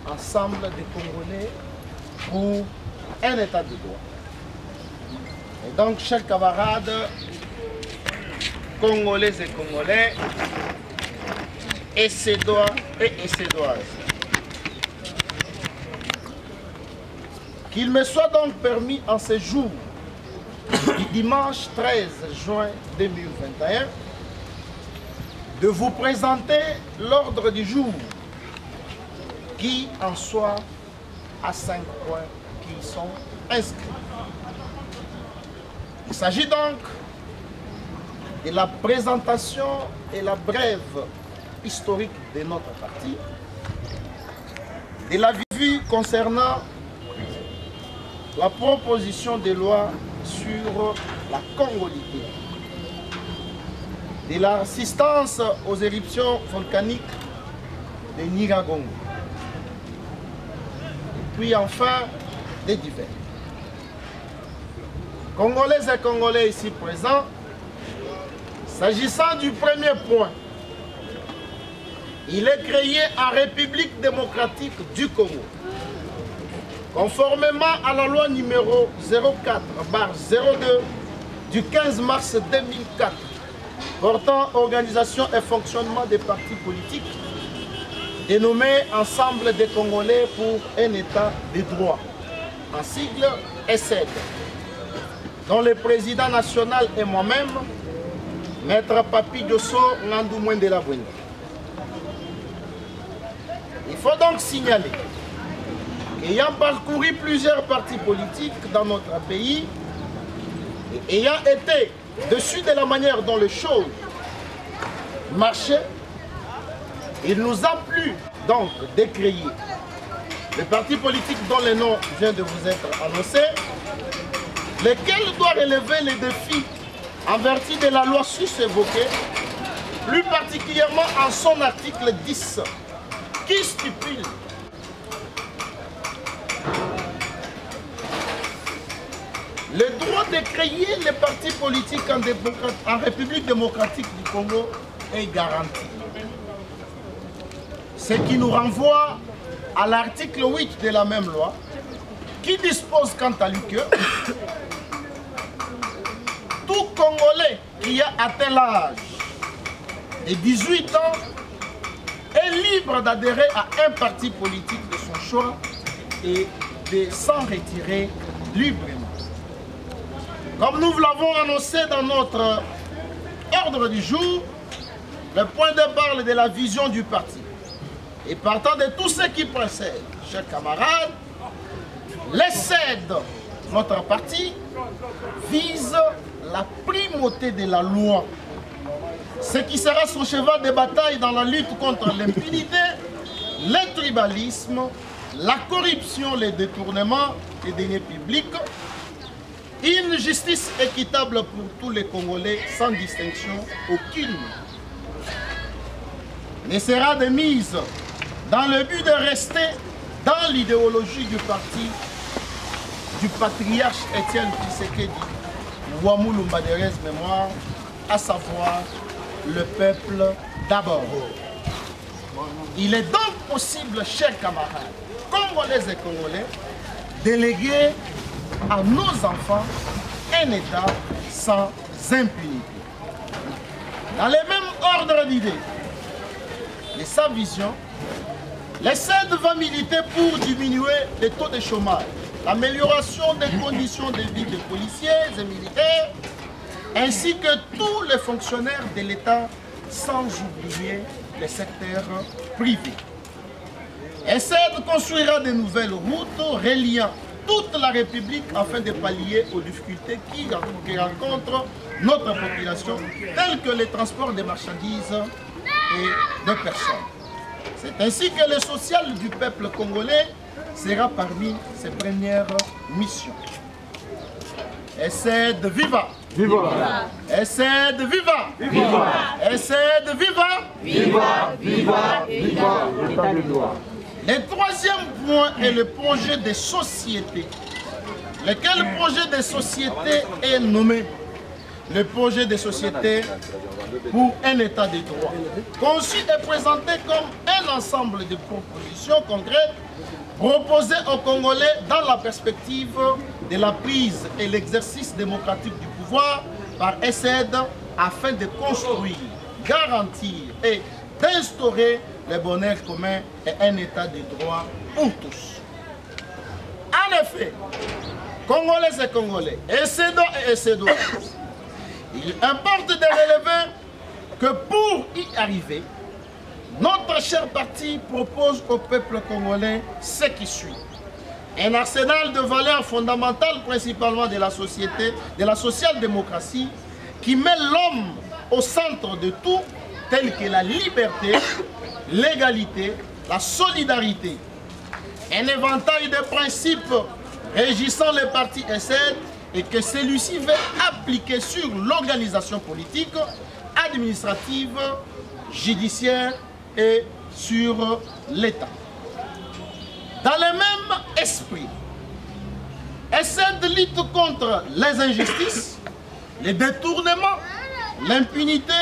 Ensemble des Congolais pour un état de droit. Et donc, chers camarades, Congolais et Congolais, et Cédois et Cédoises, qu'il me soit donc permis en ce jour du dimanche 13 juin 2021 de vous présenter l'ordre du jour qui en soit à 5 points qui y sont inscrits. Il s'agit donc de la présentation et la brève historique de notre parti, de la vue concernant la proposition de loi sur la congolité, de l'assistance aux éruptions volcaniques de Nyiragongo, et puis enfin des divers. Congolais et Congolais ici présents, s'agissant du premier point, il est créé en République démocratique du Congo, conformément à la loi numéro 04/02 du 15 mars 2004 portant organisation et fonctionnement des partis politiques, dénommé Ensemble des Congolais pour un État de droit, en sigle ESSED, dont le président national et moi-même, Maître Papi Diosso Ngandou Mwendela Bwenda. Il faut donc signaler qu'ayant parcouru plusieurs partis politiques dans notre pays et ayant été dessus de la manière dont les choses marchaient, il nous a plu donc de créer le parti politique dont le nom vient de vous être annoncé, lequel doit relever les défis en vertu de la loi sus-évoquée, plus particulièrement en son article 10, qui stipule le droit de créer les partis politiques en République démocratique du Congo est garanti. Ce qui nous renvoie à l'article 8 de la même loi, qui dispose quant à lui que tout Congolais qui a atteint l'âge de 18 ans est libre d'adhérer à un parti politique de son choix et de s'en retirer librement. Comme nous l'avons annoncé dans notre ordre du jour, le point de départ de la vision du parti. Et partant de tout ce qui précède, chers camarades, l'ESSED, notre parti, vise la primauté de la loi, ce qui sera son cheval de bataille dans la lutte contre l'impunité, le tribalisme, la corruption, les détournements des deniers publics, une justice équitable pour tous les Congolais sans distinction aucune, ne sera de mise dans le but de rester dans l'idéologie du parti du patriarche Étienne Tshisekedi, Ouamou Lumbaderez mémoire, à savoir le peuple d'abord. Il est donc possible, chers camarades, Congolais et Congolais, d'éléguer à nos enfants un État sans impunité. Dans le même ordre d'idées et sa vision, l'ESSED va militer pour diminuer les taux de chômage, l'amélioration des conditions de vie des policiers et militaires, ainsi que tous les fonctionnaires de l'État, sans oublier les secteurs privés. l'ESSED construira de nouvelles routes reliant toute la République afin de pallier aux difficultés qui rencontre notre population, telles que les transports des marchandises et des personnes. C'est ainsi que le social du peuple congolais sera parmi ses premières missions. ESSED viva! Viva! ESSED viva! Viva! ESSED viva! Viva! Viva! Viva! L'État de droit. Le troisième point est le projet de société. Lequel projet de société est nommé le projet de société pour un état de droit, conçu et présenté comme un ensemble de propositions concrètes proposées aux Congolais dans la perspective de la prise et l'exercice démocratique du pouvoir par SED afin de construire, garantir et d'instaurer le bonheur commun et un état de droit pour tous. En effet, Congolais et Congolais, Essédois et Essédoises, il importe de relever que pour y arriver, notre cher parti propose au peuple congolais ce qui suit. Un arsenal de valeurs fondamentales, principalement de la société, de la social-démocratie, qui met l'homme au centre de tout, tels que la liberté, l'égalité, la solidarité. Un éventail de principes régissant les partis SN et que celui-ci veut appliquer sur l'organisation politique, administrative, judiciaire et sur l'État. Dans le même esprit, SN lutte contre les injustices, les détournements, l'impunité,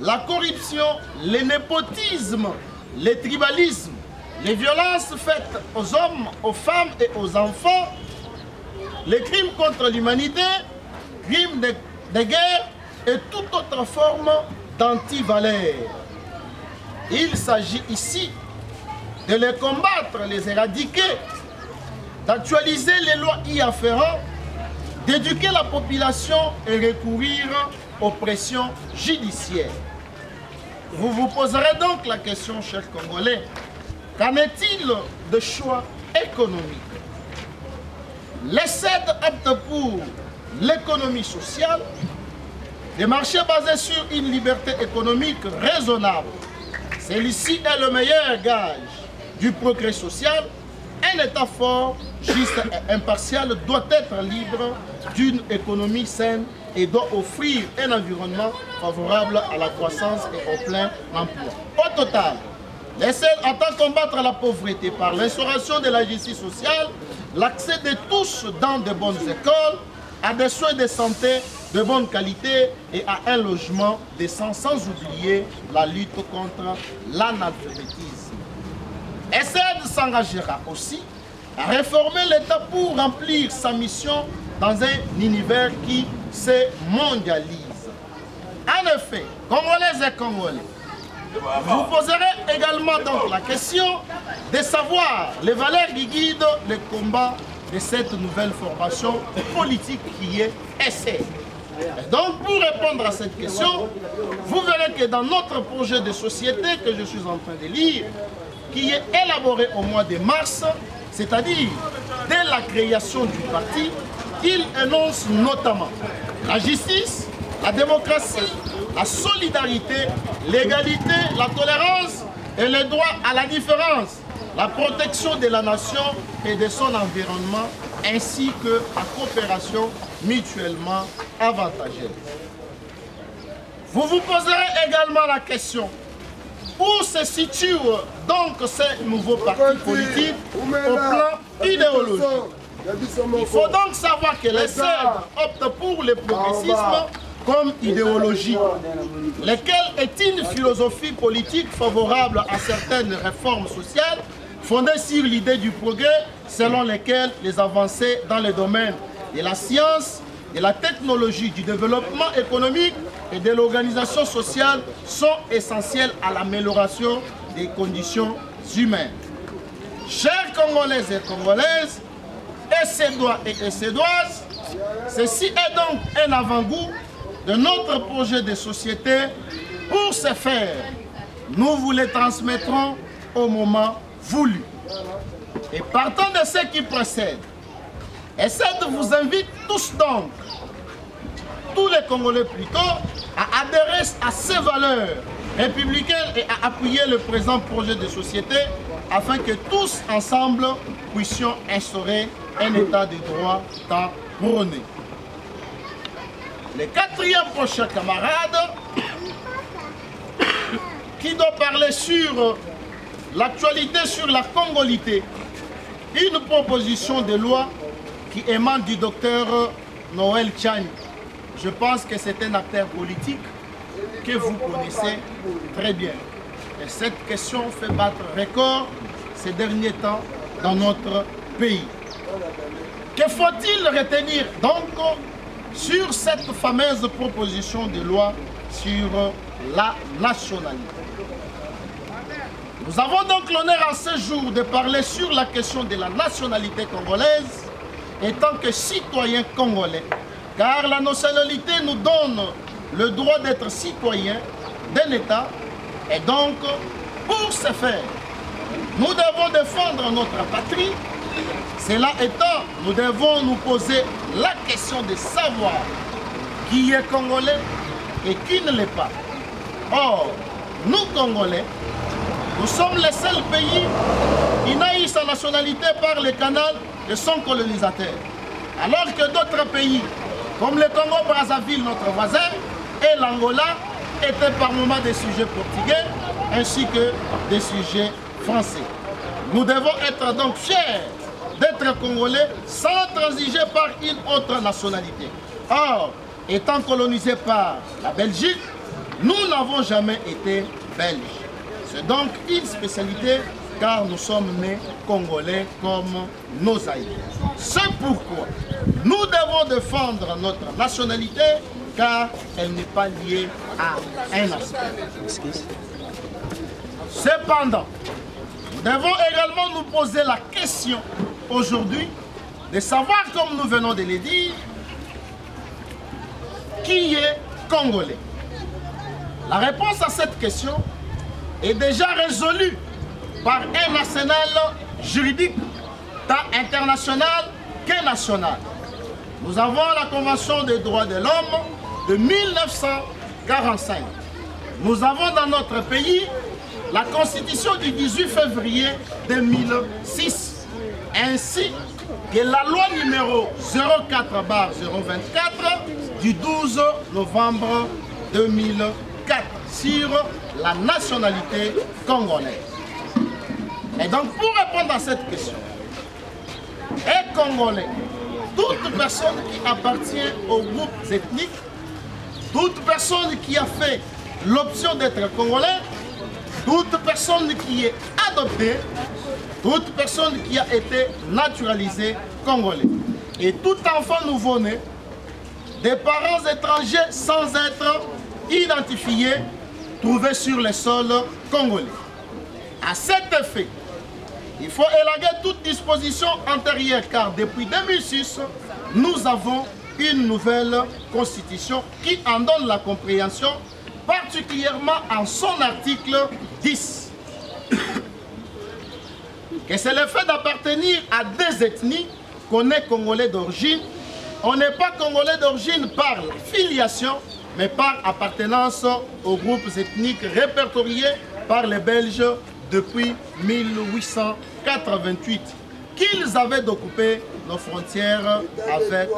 la corruption, le népotisme, le tribalisme, les violences faites aux hommes, aux femmes et aux enfants, les crimes contre l'humanité, crimes de guerre et toute autre forme d'antivaleur. Il s'agit ici de les combattre, les éradiquer, d'actualiser les lois y afférentes, d'éduquer la population et recourir aux pressions judiciaires. Vous vous poserez donc la question, chers Congolais, qu'en est-il de choix économiques? Les SED optent pour l'économie sociale, des marchés basés sur une liberté économique raisonnable. Celui-ci est le meilleur gage du progrès social. Un État fort, juste et impartial doit être libre d'une économie saine et doit offrir un environnement favorable à la croissance et au plein emploi. Au total, les SED entendent combattre la pauvreté par l'instauration de la justice sociale, l'accès de tous dans de bonnes écoles, à des soins de santé de bonne qualité et à un logement décent, sans oublier la lutte contre l'analphabétisme. SED s'engagera aussi à réformer l'État pour remplir sa mission dans un univers qui se mondialise. En effet, Congolais et Congolais, vous poserez également donc la question de savoir les valeurs qui guident le combat de cette nouvelle formation politique qui est SED. Et donc, pour répondre à cette question, vous verrez que dans notre projet de société que je suis en train de lire, qui est élaboré au mois de mars, c'est-à-dire dès la création du parti, il énonce notamment la justice, la démocratie, la solidarité, l'égalité, la tolérance et le droit à la différence, la protection de la nation et de son environnement, ainsi que la coopération mutuellement avantageuse. Vous vous poserez également la question, où se situe donc ces nouveaux partis politiques au plan idéologique? Il faut donc savoir que les SED optent pour le progressisme comme idéologie, laquelle est une philosophie politique favorable à certaines réformes sociales fondées sur l'idée du progrès, selon lesquelles les avancées dans le domaine de la science, de la technologie, du développement économique et de l'organisation sociale sont essentielles à l'amélioration des conditions humaines. Chers Congolais et Congolaises, Essédois et Essédoises, ceci est donc un avant-goût de notre projet de société. Pour ce faire, nous vous les transmettrons au moment voulu. Et partant de ce qui précède, SED vous invite tous donc, tous les Congolais plutôt, à adhérer à ces valeurs républicaines et à appuyer le présent projet de société afin que tous ensemble puissions instaurer un état de droit tant prôné. Le quatrième prochain camarade qui doit parler sur l'actualité sur la congolité, une proposition de loi qui émane du docteur Noël Tchani. je pense que c'est un acteur politique que vous connaissez très bien. Et cette question fait battre record ces derniers temps dans notre pays. Que faut-il retenir donc sur cette fameuse proposition de loi sur la nationalité? Nous avons donc l'honneur en ce jour de parler sur la question de la nationalité congolaise en tant que citoyen congolais, car la nationalité nous donne le droit d'être citoyen d'un État, et donc, pour ce faire, nous devons défendre notre patrie. Cela étant, nous devons nous poser la question de savoir qui est congolais et qui ne l'est pas. Or, nous Congolais, nous sommes les seuls pays qui n'aient sa nationalité par le canal de son colonisateur. Alors que d'autres pays, comme le Congo-Brazzaville, notre voisin, et l'Angola, étaient par moments des sujets portugais, ainsi que des sujets français. Nous devons être donc fiers d'être Congolais sans transiger par une autre nationalité. Or, étant colonisés par la Belgique, nous n'avons jamais été belges. C'est donc une spécialité car nous sommes nés Congolais comme nos aïeux. C'est pourquoi nous devons défendre notre nationalité car elle n'est pas liée à un aspect. Cependant, nous devons également nous poser la question aujourd'hui de savoir, comme nous venons de le dire, qui est Congolais. La réponse à cette question est déjà résolue par un arsenal juridique tant international que national. Nous avons la Convention des droits de l'homme de 1945. Nous avons dans notre pays la Constitution du 18 février 2006, ainsi que la loi numéro 04/024 du 12 novembre 2004 sur la nationalité congolaise. Et donc, pour répondre à cette question, est Congolais toute personne qui appartient aux groupes ethniques, toute personne qui a fait l'option d'être Congolais, toute personne qui est adoptée, toute personne qui a été naturalisée Congolais. Et tout enfant nouveau-né, des parents étrangers sans être identifiés, trouvés sur le sol congolais. À cet effet, il faut élaguer toute disposition antérieure car depuis 2006, nous avons une nouvelle constitution qui en donne la compréhension, particulièrement en son article 10. Que c'est le fait d'appartenir à des ethnies qu'on est congolais d'origine. On n'est pas congolais d'origine par la filiation, mais par appartenance aux groupes ethniques répertoriés par les Belges depuis 1888, qu'ils avaient d'occuper nos frontières avec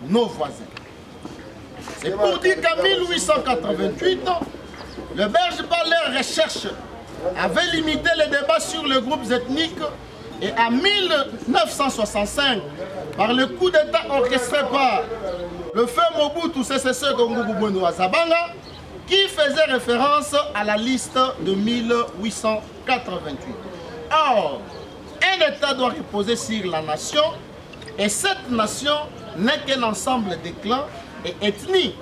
nos voisins. C'est pour dire qu'en 1888, le Belge, par leurs recherches, avait limité les débats sur les groupes ethniques et en 1965, par le coup d'État orchestré par le feu Mobutu Sese Seko Ngoubu Zabanga, qui faisait référence à la liste de 1888. Or, un État doit reposer sur la nation, et cette nation n'est qu'un ensemble de clans et ethnies.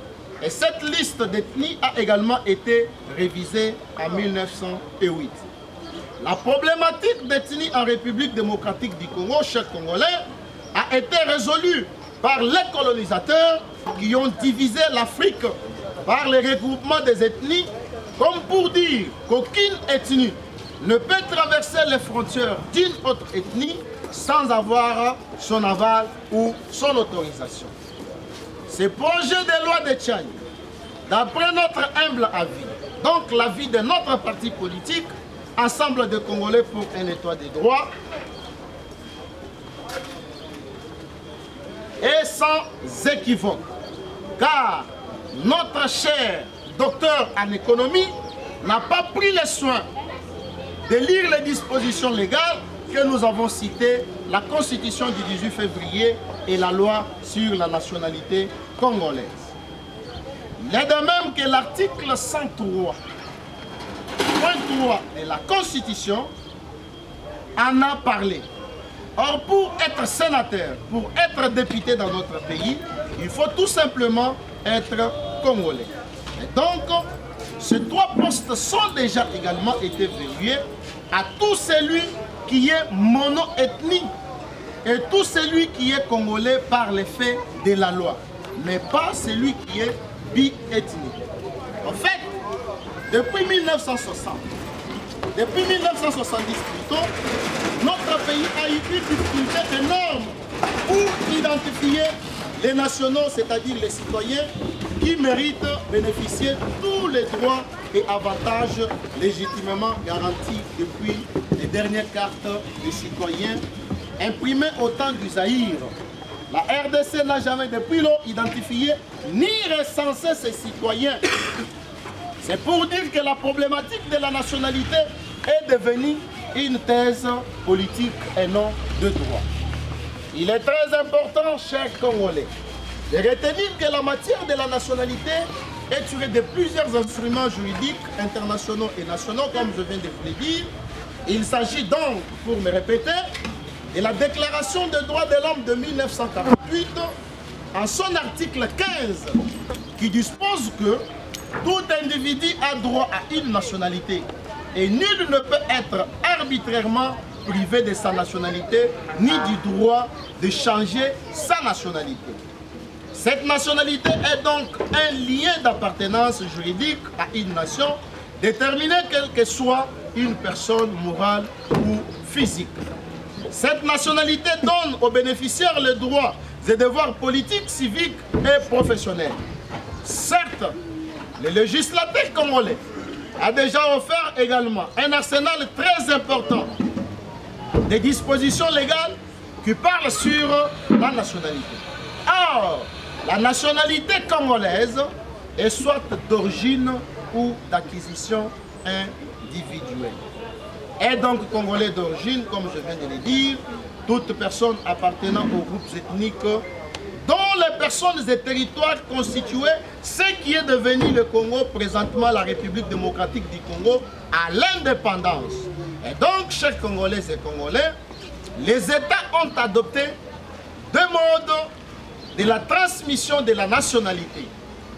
Et cette liste d'ethnies a également été révisée en 1908. La problématique d'ethnie en République démocratique du Congo, chers Congolais, a été résolue par les colonisateurs qui ont divisé l'Afrique par le regroupement des ethnies, comme pour dire qu'aucune ethnie ne peut traverser les frontières d'une autre ethnie sans avoir son aval ou son autorisation. Ce projet de loi de Tchani, d'après notre humble avis, donc l'avis de notre parti politique, Ensemble de Congolais pour un État des droits, est sans équivoque, car notre cher docteur en économie n'a pas pris le soin de lire les dispositions légales que nous avons citées, la Constitution du 18 février et la loi sur la nationalité congolaise. Il est de même que l'article 103, point 3 de la Constitution en a parlé. Or, pour être sénateur, pour être député dans notre pays, il faut tout simplement être congolais. Et donc, ces 3 postes sont déjà également été verrouillés à tout celui qui est mono-ethnie et tout celui qui est congolais par l'effet de la loi, mais pas celui qui est bi-ethnique. En fait, depuis 1960, depuis 1970 plutôt, notre pays a eu une difficulté énorme pour identifier les nationaux, c'est-à-dire les citoyens qui méritent bénéficier de tous les droits et avantages légitimement garantis depuis les dernières cartes des citoyens imprimées au temps du Zaïre. La RDC n'a jamais depuis lors identifié ni recensé ses citoyens. C'est pour dire que la problématique de la nationalité est devenue une thèse politique et non de droit. Il est très important, chers Congolais, de retenir que la matière de la nationalité est tirée de plusieurs instruments juridiques internationaux et nationaux, comme je viens de vous le dire. Il s'agit donc, pour me répéter, de la Déclaration des droits de l'homme de 1948, en son article 15, qui dispose que tout individu a droit à une nationalité et nul ne peut être arbitrairement privé de sa nationalité ni du droit de changer sa nationalité. Cette nationalité est donc un lien d'appartenance juridique à une nation déterminée quelle que soit une personne morale ou physique. Cette nationalité donne aux bénéficiaires les droits et devoirs politiques, civiques et professionnels. Certes, le législateur congolais a déjà offert également un arsenal très important des dispositions légales qui parlent sur la nationalité. Or, la nationalité congolaise est soit d'origine ou d'acquisition individuelle. Est donc congolais d'origine, comme je viens de le dire, toute personne appartenant aux groupes ethniques dont les personnes et territoires constituaient ce qui est devenu le Congo, présentement la République démocratique du Congo, à l'indépendance. Et donc, chers Congolais et Congolais, les États ont adopté deux modes de la transmission de la nationalité.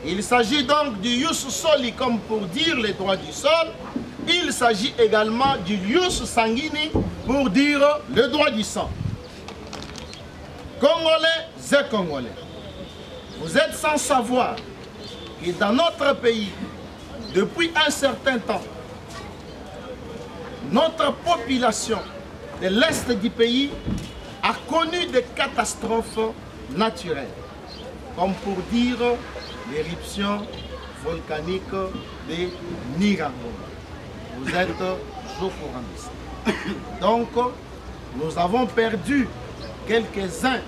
Il s'agit donc du ius soli, comme pour dire les droits du sol. Il s'agit également du ius sanguini, pour dire le droit du sang. Congolais et Congolais, vous êtes sans savoir que dans notre pays, depuis un certain temps, notre population de l'Est du pays a connu des catastrophes naturelles, comme pour dire l'éruption volcanique de Nyiragongo. Vous êtes au courant de ça. Donc, nous avons perdu quelques-uns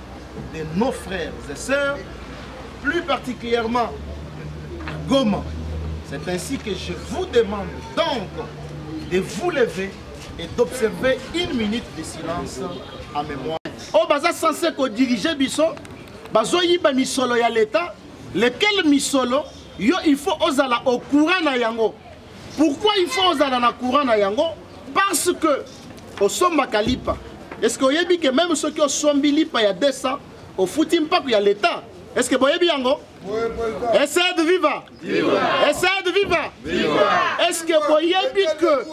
de nos frères et sœurs, plus particulièrement à Goma. C'est ainsi que je vous demande donc de vous lever et d'observer une minute de silence en mémoire. Oh, baza censé ko diriger biso, bazo yiba misolo ya l'État, lequel misolo, yo il faut ozala au courant na yango. Pourquoi il faut ozala na courant na yango? Parce que au somba kalipa. Est-ce que vous savez que même ceux qui ont sombi lipa il y a 200, au foutim pas qu'il y a l'État? Est-ce que vous savez yango? Essayez de vivre. Essayez de vivre. Est-ce que vous savez que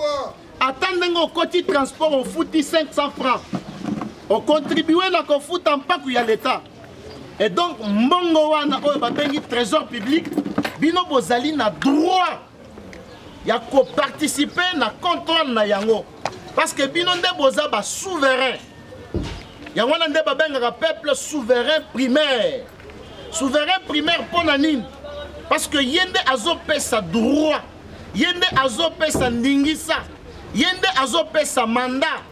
attendez au côté transport au fouti 500 francs? Au contribuer à qu'on fout en pas qu'il y a l'État. Et donc, mbongo wana oyo babengi trésor public, bino bozali na droit ya ko participer na contrôle na yango. Parce que bino nde boza ba souverain. Yango na nde babengaka peuple souverain primaire. Souverain primaire pour nini? Parce que yende azopesa droit, yende azopesa ndingisa, yende azopesa mandat.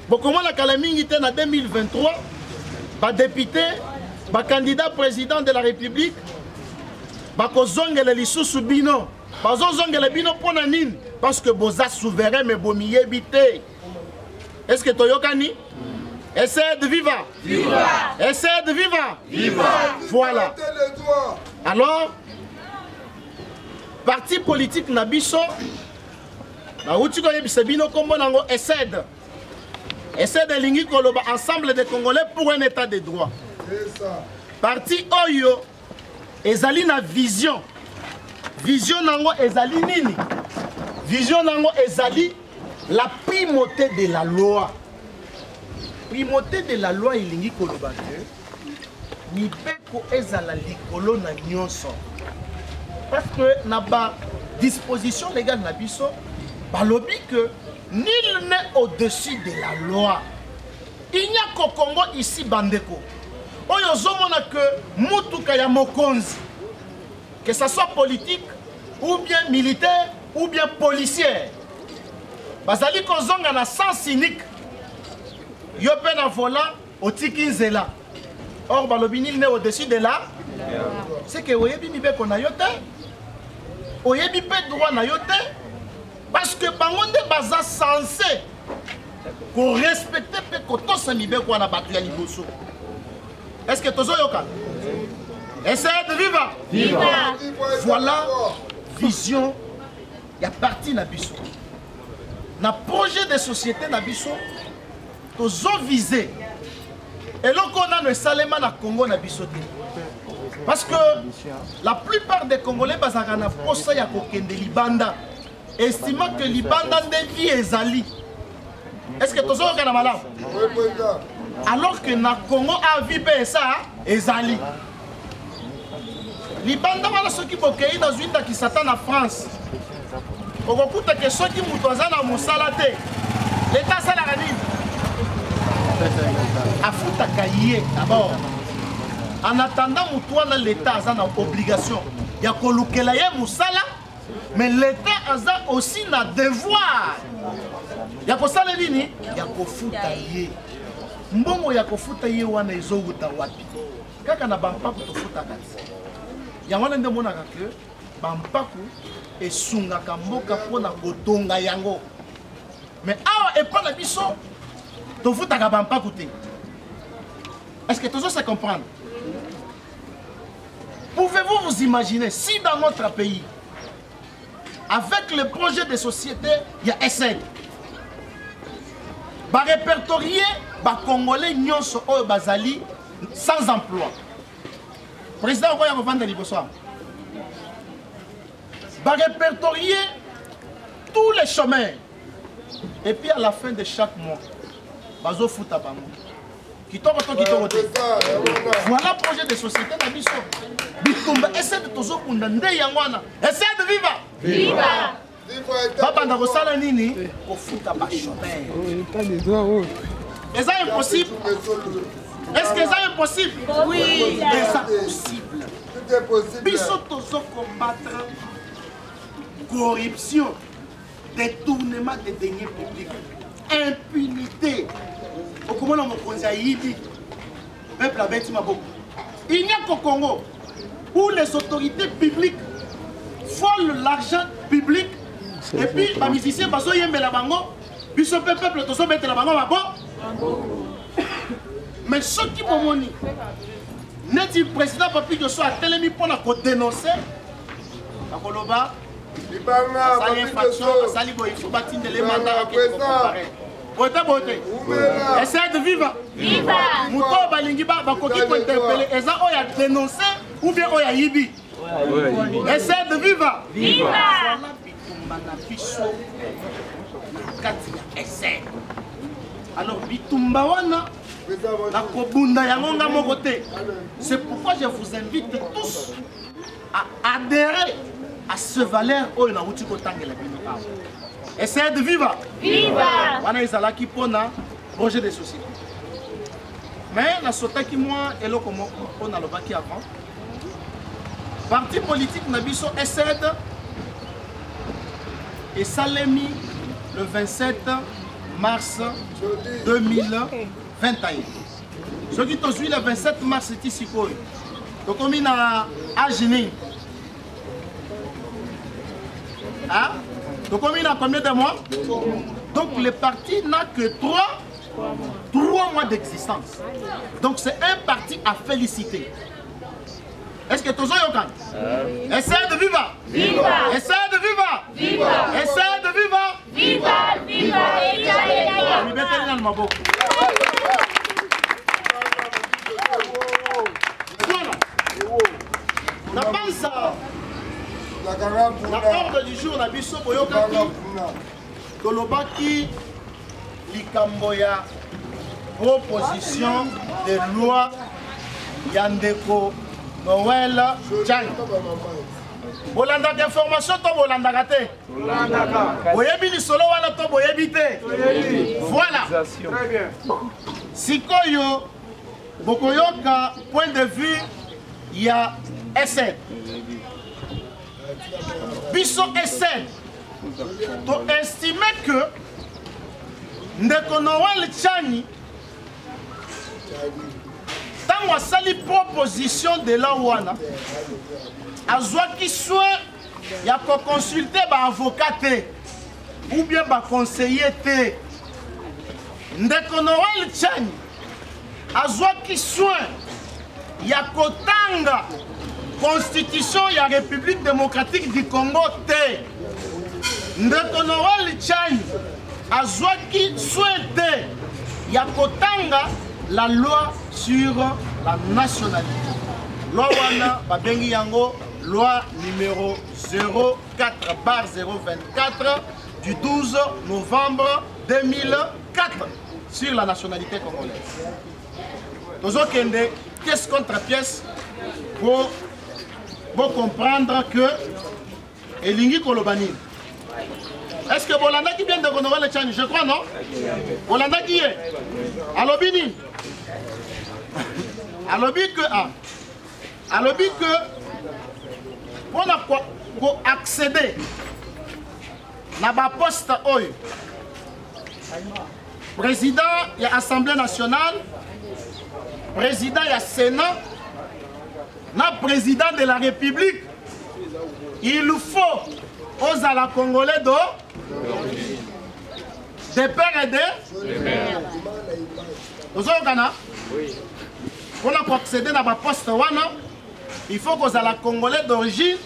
Bokomona kala mingi te na 2023, ba député, ba candidat président de la République, ba kozongela lisusu bino. Bazozongela bino pour nini? Parce que boza souverain mais bomiyebi te. Est-ce que toyokani? Essayez de vivre. Essayez de vivre. Voilà. Alors, parti politique na biso na uti ko yebisa bino kombo nango ESSED. ESSED elingi koloba ensemble des Congolais pour un état de droit. Parti oyo ezali na vision. Vision nango ezali nini? Vision nango ezali la primauté de la loi. Primauté de la loi elingi koloba ke mibeko ezala likolo na nyonso. Parce que na ba disposition légale na biso balobi que nul n'est au-dessus de la loi. Il n'y a qu'au Congo ici bandeko. Oyo zomona que mutuka ya mokonzi, que ça soit politique ou bien militaire ou bien policier, bazali kozonga na sens unique. Yo pe na volant otiki nzela. Or balobi nul n'est au-dessus de la. C'est que oyebi mibeko na yo te. Oyebi pe droit na yo te. Parce que bango nde baza censé qu'on respecte pe kotosa mibeko na batu ya liboso. Est-ce que tozo yoka? Essayez de vivre. Viva! Voilà vision ya parti na biso. Na projet de société na biso tozo viser. Et loko na no salema na Congo na biso te. Parce que la plupart des Congolais bazaka na posa ya kokende libanda. Estimant que libanda nde vie ezali. Est-ce que tozo yoka na malamu? Alors que na Congo a vie pe ça ezali. Libanda wana soki bokei na zuita ki satan na France. Okokuta ke soki mutu aza na mosala te. L'État salaka nini? Afutaka ye d'abord. En attendant mutu wana l'État aza na obligation ya kolukela ye musala, mais l'État aza aussi na devoir ya kosala nini? Ya kofuta ye. Mbongo ya kofuta ye wana ezowuta wapi? Kaka na bampaku tofuta kati. Yango nde monaka ke bampaku esungaka mboka pona kotonga yango. Mais awa epa na biso tofutaka bampaku te. Est-ce que tous se comprendre? Pouvez-vous vous imaginer si dans notre pays, avec le projet de société, il y a ESSED, va répertorier les Congolais nyonso oyo bazali sans emploi. Président Okoya Kovanda Libosoa va répertorier tous les chômeurs. Et puis à la fin de chaque mois, bazo futa bango. Voilà le projet de société na biso. Bitumba essaie de tozo kunda nde yangwana. Essaie de vivre. Viva! Papa na kosala nini? Ko futa ba chômeur. Est-ce impossible? Est-ce que c'est impossible? Oui, c'est possible. Tout est possible. Biso tozo combattre corruption, détournement des deniers publics, impunité. Au Congo, il n'y a qu'au Congo où les autorités publiques volent l'argent public et puis les musiciens baso yembe la bango, biso peuple tozo bete la bango babo. Mais ceux qui m'ont moni, net du président Papi que soit télémi pour la dénoncer, à Koloba, ça y est infraction, ça y il faut bâtir des mandats qui sont comparés. Bote bote. Essayez de vivre. Viva! Mouto balingi ba koki ko interpeller eza oya dénoncer ou bien oya yibi. Essayez de vivre. Viva! Voilà bitumba na biso. Kati ya essai. Alors bitumba wana na kobunda yango nga moko te. C'est pourquoi je vous invite tous à adhérer à ce valeur oyo na uti ko tangela bino awa. Essayez de vivre. Viva! On a ezalaki pona projet de société. Mais la sotaki moi et le comment on a le baki avant. Parti politique na biso ESSED et Salemi le 27 mars 2021. Ce qui est le 27 mars c'est ici quoi. Donc on est à Agini. Hein? Donc on a combien de mois? Donc le parti n'a que 3 mois d'existence. Donc c'est un parti à féliciter. Est-ce que tous yokan? Essayez de vivre. Viva! Essaye de viva! Viva! Essaye de viva! Viva! Viva! Voilà. Na banza. Na ordre du jour na biso boyokaki. Tolobaki likambo ya proposition de loi Yandeko Noël Tchang. Bolandaka information to bolandaka te. Boyebi lisolo wana to boyebi te. Voilà. Très bien. Sikoyo bokoyoka point de vue ya SN. Biso SN. To estimer que Ndeko Noël Tchani tango asali proposition de la wana azwaki soin ya koconsulte baavocat te ou bien baconseiller te. Ndeko Noël Tchani azwaki soin ya kotanga constitution ya République démocratique du Congo te. Ndeko Noël Tchani azwaki soin te ya kotanga la loi sur la nationalité. Loi wana babengi yango loi numéro 04/024 du 12 novembre 2004 sur la nationalité congolaise. Tozokende pièce contre pièce pour comprendre que elingi kolobani. Est-ce que Bolanda qui vient de Ndeko Noël Tchani? Je crois, non? Bolanda qui est? Alobini. Alobi que pour accéder à la poste oyo président de l'Assemblée nationale, président du Sénat, président de la République, il faut aux la Congolais des pères et des mères. Vous avez pour accéder à la poste, il faut que la Congolais d'origine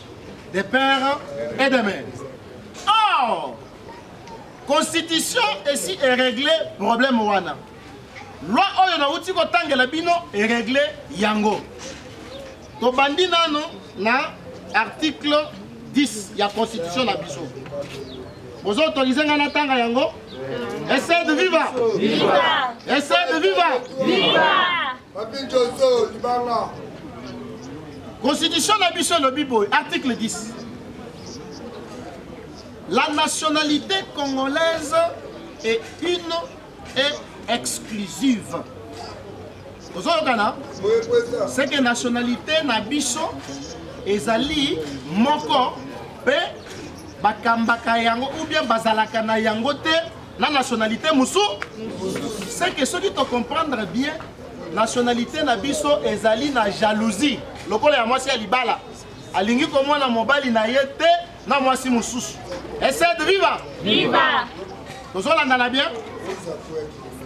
des pères et des mères. Or, constitution ici est réglée, problème wana. Loi oyo na uti ko tangela bino est réglé yango. To bandi nano na article 10 ya constitution na biso. Vous autorisez ngana tanga yango? Essaye de viva! Viva! Essaye de viva! Viva! Constitution na biso le biboy, article 10. La nationalité congolaise est une et exclusive. C'est que nationalité na biso ezali moko pe bakambaka yango ou bien bazalaka na yango te na nationalité musu. C'est que ceux qui te comprendre bien, nationalité na biso ezali na jalousie. Lokola ya mwasi ya libala alingi komona mobali na ye te na mwasi mususu. Essaye de viva! Viva! Tozolanda na bien?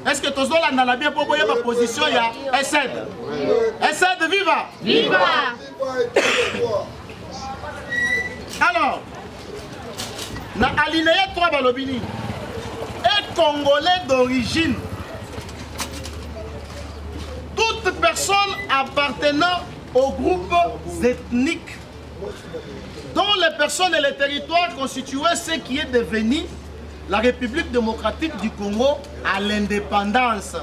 Est-ce que tozolanda na bien pour boyer ma position ya essaye? Essaye de viva! Viva! Alors, na alinéa 3 balobini est congolais d'origine. Toute personne appartenant aux groupes ethniques dont les personnes et les territoires constituaient ce qui est devenu la République démocratique du Congo à l'indépendance.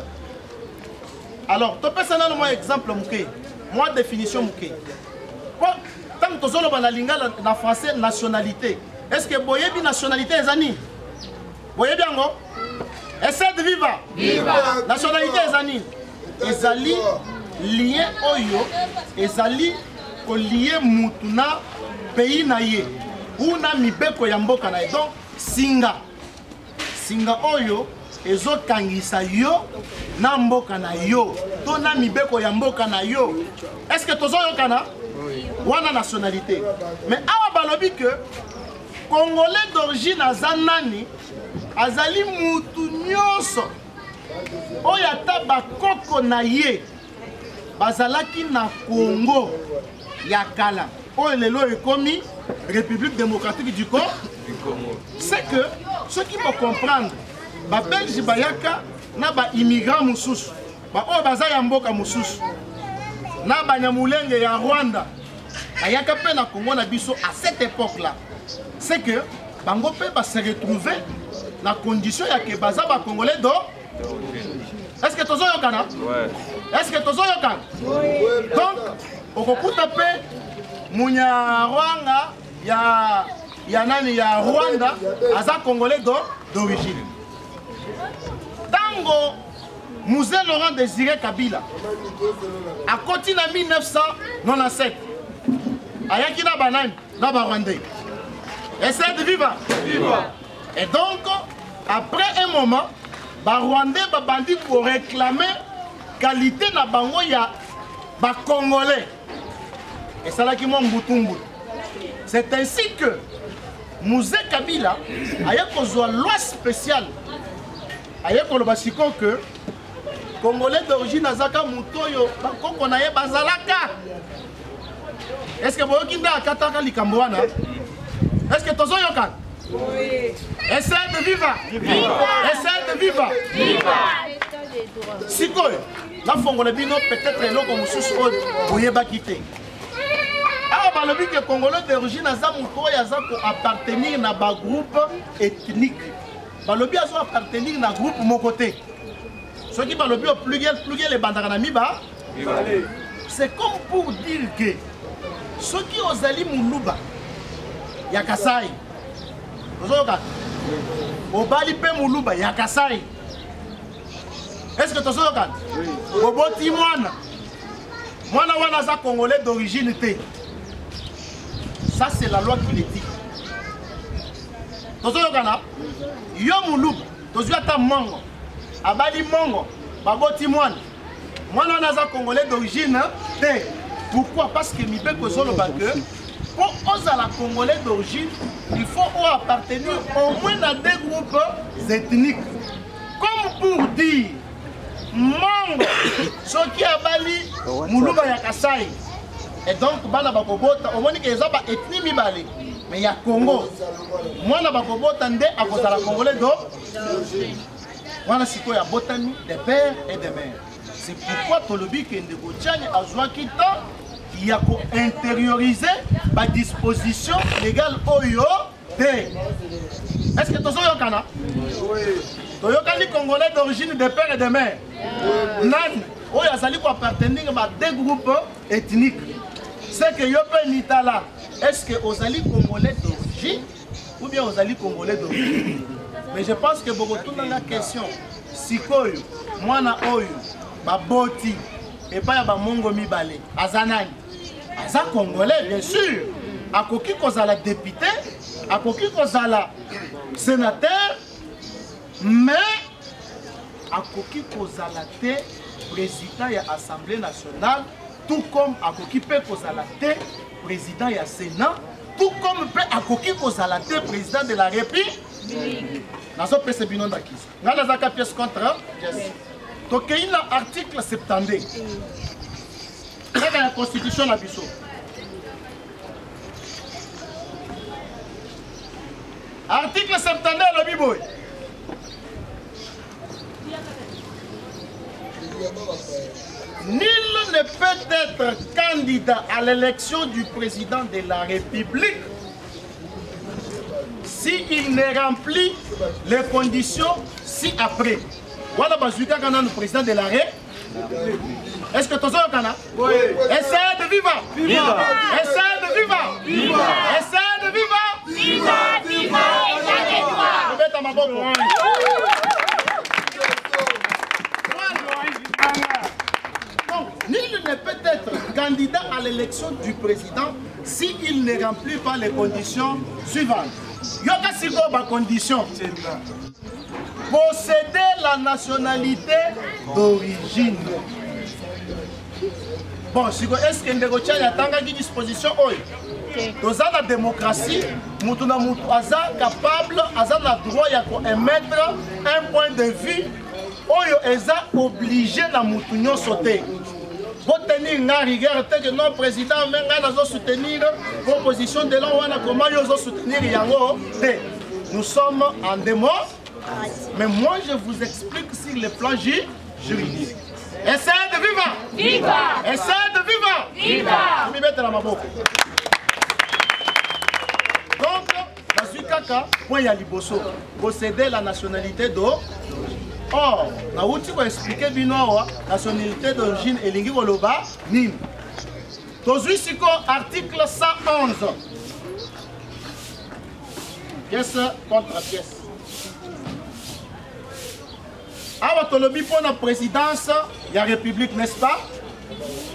Alors, tu peux donner un exemple, moi définition. Tant que tu as en français nationalité, est-ce que boyebi nationalité est ani? Boyebi ango? Essaye de viva! Viva! Nationalité est ani? Ezali lié oyo, ezali ko lié mutuna pays na ye ou na mibeko ya mboka na ye. Donc singa oyo ezokangisa yo na mboka na yo to na mibeko ya mboka na yo. Est-ce que tozoyokana? Wana nationalité. Mais awa balobi que congolais d'origine azanani azali mutu nyonso oyo ata bakoko na ye bazalaki na Congo ya kala oyo lelo ekomi République démocratique du Congo, c'est que ceux qui vont comprendre, les Belges bayaka na ba immigrants mususu, ba o baza ya mboka mususu, na ba nyamulenge ya Rwanda, bayaka pe na Congo na biso à cette époque-là, c'est que bango pe ba se retrouver na condition ya que baza ba Congolais do. Est-ce que tozo yokana? Ouais. Est-ce que tozo yokana? Oui. Donc, okokuta pe Munyarwanda ya nani ya Rwanda aza Congolais d'origine. Tango Musée Laurent Désiré Kabila a continué en 1997. Ayaki na banani na Rwandais. Essaye de vivre. Et donc, après un moment, les Rwandais bandi pour réclamer qualité na bango ya ba Congolais. Et ça là qui m'a mbutumbu. C'est ainsi que Musée Kabila a kozwa loi spéciale. A koloba siko que Congolais d'origine azaka mutoyo bakoko na ye bazalaka. Est-ce que vous avez kataka likambo wana? Est-ce que tozo yoka? Oui. Essaye de vivre. Essaye de vivre. Siko la fongole bino peut-être eloko mususu oyo ba quitter. Ah bah le but que Congolais d'origine aza mutoyo aza ko appartenir na ba groupe ethnique. Bah le but azo appartenir na groupe mon côté. Ceux qui parlent le plus les bandaranami ba. C'est comme pour dire que ceux qui ont zali muluba ya Kasai. Obali pe muluba ya Kasai. Est-ce que tu sais oui. Oboti mwana wana za Congolais d'origine té. Ça c'est la loi qui le dit. Tu sais kana yo muluba tozu ata mongo abali mongo baboti mwana wana za Congolais d'origine té. Pourquoi? Parce que mi pe ko solo banque pour la Congolais d'origine, il faut appartenir au moins à des groupes ethniques. Comme pour dire, Mango, ce qui a bali, Moulouba ya Kasai. Et donc, Bana Bakobota, au moins qu'il y a des ethnies mibali. Mais il y a Congo. Moi, na Bakobota, nde à cause de la Congolais d'origine. Moi, c'est quoi? Il y a botani des pères et des mères. C'est pourquoi Tolobi Kendego Tchani a joué qui temps. Il y a pour intérioriser ma disposition légale Oyo D. Est-ce que tu as Yokana? Oui. Tu as les Congolais d'origine de père et de mère. Nan, Oyo Azali pour appartenir à des groupes ethniques. C'est que Yope Nitala. Est-ce que Ozali Congolais d'origine ou bien Ozali Congolais d'origine? Mais je pense que beaucoup de la question. Si Koyo, moi na Oyo, Baboti, et pas ya Mongo Mibale, Azanani. Aza Congolais, bien sûr. A koki kozala député, a koki kozala sénateur, mais a koki kozala te président de l'Assemblée nationale, tout comme a koki pe kozala te président du Sénat, tout comme pe a koki kozala te président de la République. Nazo pese binon dakis. Ngala zaka pièce contre. Donc il y a l'article 72. C'est dans la Constitution de la Bissau. Article 72 le Biboy. Nul ne peut être candidat à l'élection du président de la République s'il ne remplit les conditions ci-après. Voilà le président de la République. Est-ce que tu as un oui. Essaye de vivre. Viva. Essaye de vivre. Viva. Essaye de vivre. Viva. Viva. Donc, nul ne peut être candidat à l'élection du président s'il ne remplit pas les conditions suivantes. Il y a des conditions. Posséder la nationalité d'origine. Bon, est-ce que Ndeko Tchani a une disposition? Dans la démocratie, Moutouna Moutouaza capable, Aza a droit d'émettre un point de vue, Oyo Eza obligé na Moutounion sauter. Pour tenir une rigueur, que non président, mais nous soutenir la proposition de l'on, comment nous soutenir Yango. Nous sommes en démo, mais moi je vous explique sur le plan juridique. Essayez de vivre! Viva! Essayez de vivre! Viva! Donc, dans ce cas, point ya liboso, posséder la nationalité d'eau. Or, na outi ko expliquer bino la nationalité d'origine elingi koloba nini. Tozui siko article 111. Pièce contre pièce. Awa tolobi pour la présidence ya république, n'est-ce pas?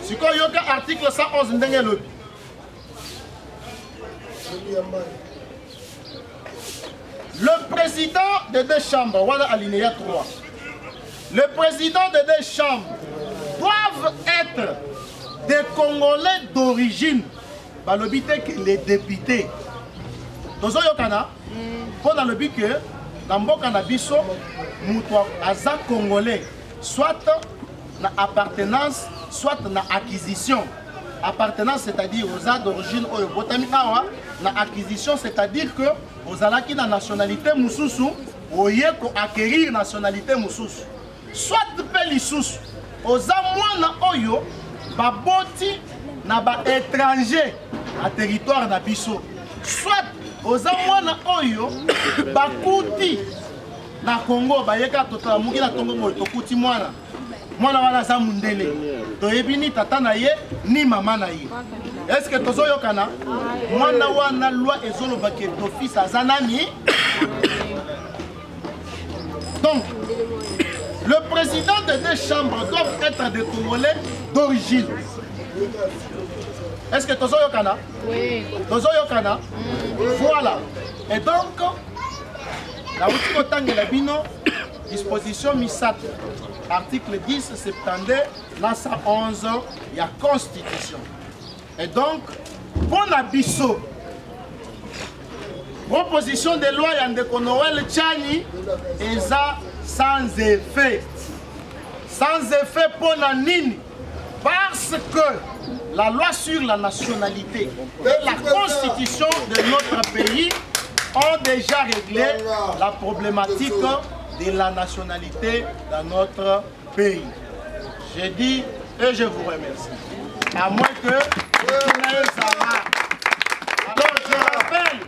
Siko yoka article 111 ndenge lobi. Le président de deux chambres, voilà alinéa 3. Le président de deux chambres doivent être des Congolais d'origine. Balobité que les députés. Tozo yokana, pour dans le but que dans mboka na biso muto aza Congolais, soit na appartenance, soit na acquisition. Appartenance, c'est-à-dire aux arts d'origine oyo botami awa, na acquisition, c'est-à-dire que aux alaki na nationalité mususu, oye ko acquérir nationalité mususu. Soit pe lisusu, aux amwana oyo baboti na ba étranger à territoire na biso. Soit aux amwana oyo bakuti na Congo bayeka totala muki na tongo moyo tokuti mwana. Mwana wana za mundele toyebi ni tata na ye ni mama na ye. Est-ce que tozo yokana mwana wana loi ezoloba ke d'office azanani? Donc le président de deux chambres doivent être des Congolais d'origine. Est-ce que tozo yokana? Oui. Tozo yokana? Voilà. Et donc la outil tangela bino disposition misat article 10 septembre 111 il y a constitution. Et donc pour la biso proposition de loi Yandeko Noël Tchani est sans effet. Sans effet pour la nini. Parce que la loi sur la nationalité et la constitution de notre pays ont déjà réglé la problématique de la nationalité dans notre pays. Je dis et je vous remercie. À moins que alors je rappelle